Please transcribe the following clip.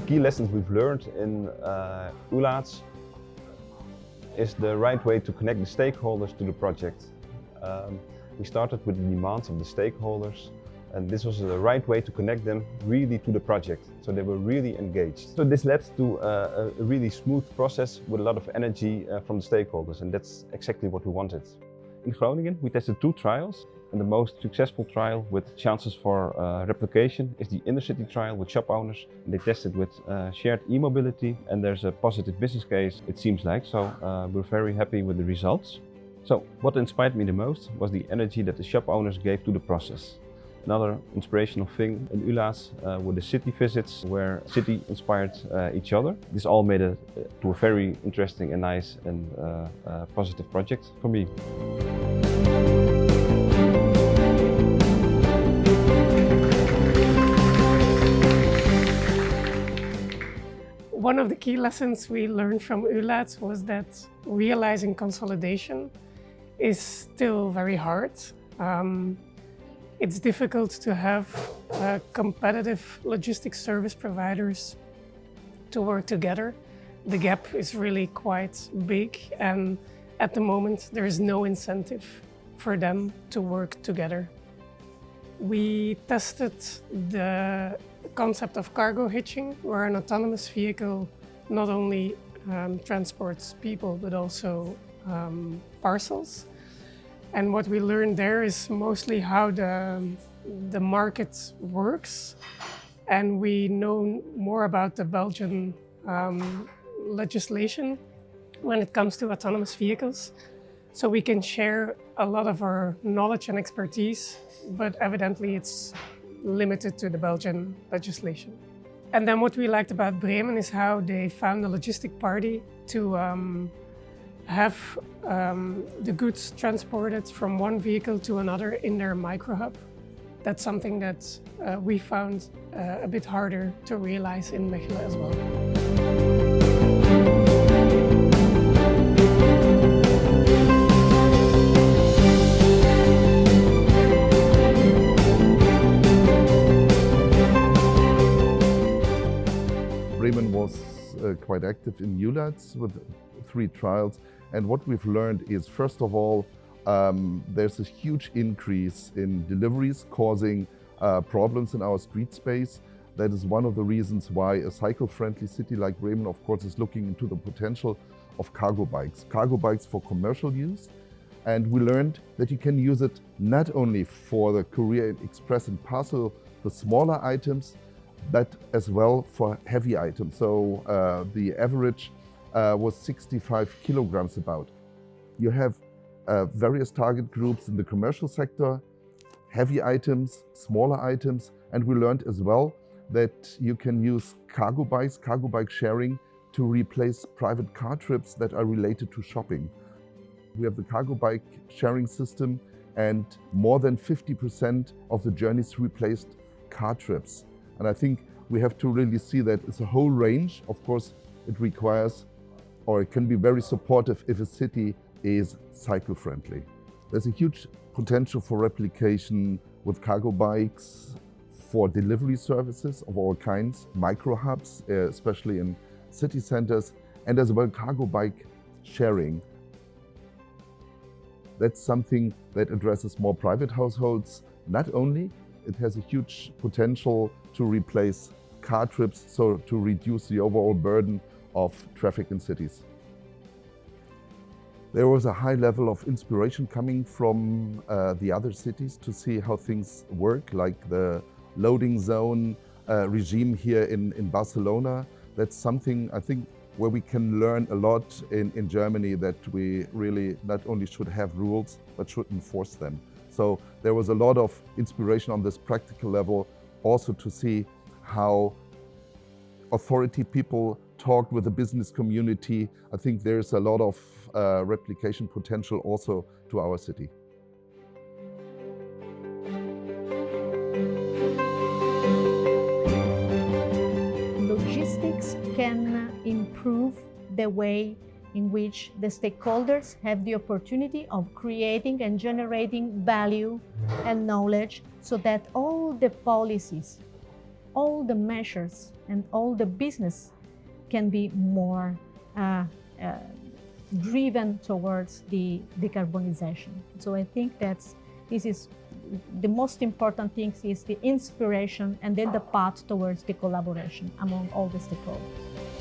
key lessons we've learned in ULaaDS is the right way to connect the stakeholders to the project. We started with the demands of the stakeholders, and this was the right way to connect them really to the project, so they were really engaged. So this led to a really smooth process with a lot of energy from the stakeholders, and that's exactly what we wanted. In Groningen we tested 2 trials, and the most successful trial with chances for replication is the intercity trial with shop owners. They tested with shared e-mobility, and there's a positive business case, it seems like, so we're very happy with the results. So what inspired me the most was the energy that the shop owners gave to the process. Another inspirational thing in ULaaDS were the city visits, where city inspired each other. This all made it to a very interesting and nice and positive project for me. One of the key lessons we learned from ULaaDS was that realizing consolidation is still very hard. It's difficult to have competitive logistics service providers to work together. The gap is really quite big, and at the moment there is no incentive for them to work together. We tested the concept of cargo hitching, where an autonomous vehicle not only transports people but also parcels. And what we learned there is mostly how the market works, and we know more about the Belgian legislation when it comes to autonomous vehicles. So we can share a lot of our knowledge and expertise, but evidently it's limited to the Belgian legislation. And then what we liked about Bremen is how they found a logistic party to have the goods transported from one vehicle to another in their micro-hub. That's something that we found a bit harder to realize in Mechelen as well. Bremen was quite active in ULaaDS with 3 trials, and what we've learned is, first of all, there's a huge increase in deliveries causing problems in our street space. That is one of the reasons why a cycle-friendly city like Bremen, of course, is looking into the potential of cargo bikes for commercial use. And we learned that you can use it not only for the courier express and parcel, the smaller items, but as well for heavy items. So the average was 65 kilograms about. You have various target groups in the commercial sector, heavy items, smaller items, and we learned as well that you can use cargo bike sharing to replace private car trips that are related to shopping. We have the cargo bike sharing system, and more than 50% of the journeys replaced car trips. And I think we have to really see that it's a whole range. Of course, it requires, or it can be very supportive if a city is cycle-friendly. There's a huge potential for replication with cargo bikes for delivery services of all kinds, micro-hubs, especially in city centers, and as well cargo bike sharing. That's something that addresses more private households. Not only, it has a huge potential to replace car trips, so to reduce the overall burden of traffic in cities. There was a high level of inspiration coming from the other cities to see how things work, like the loading zone regime here in Barcelona. That's something, I think, where we can learn a lot in Germany, that we really not only should have rules, but should enforce them. So there was a lot of inspiration on this practical level, also to see how authority people talked with the business community. I think there's a lot of replication potential also to our city. Logistics can improve the way in which the stakeholders have the opportunity of creating and generating value and knowledge, so that all the policies, all the measures and all the business can be more driven towards the decarbonization. So I think this is the most important thing, is the inspiration and then the path towards the collaboration among all the stakeholders.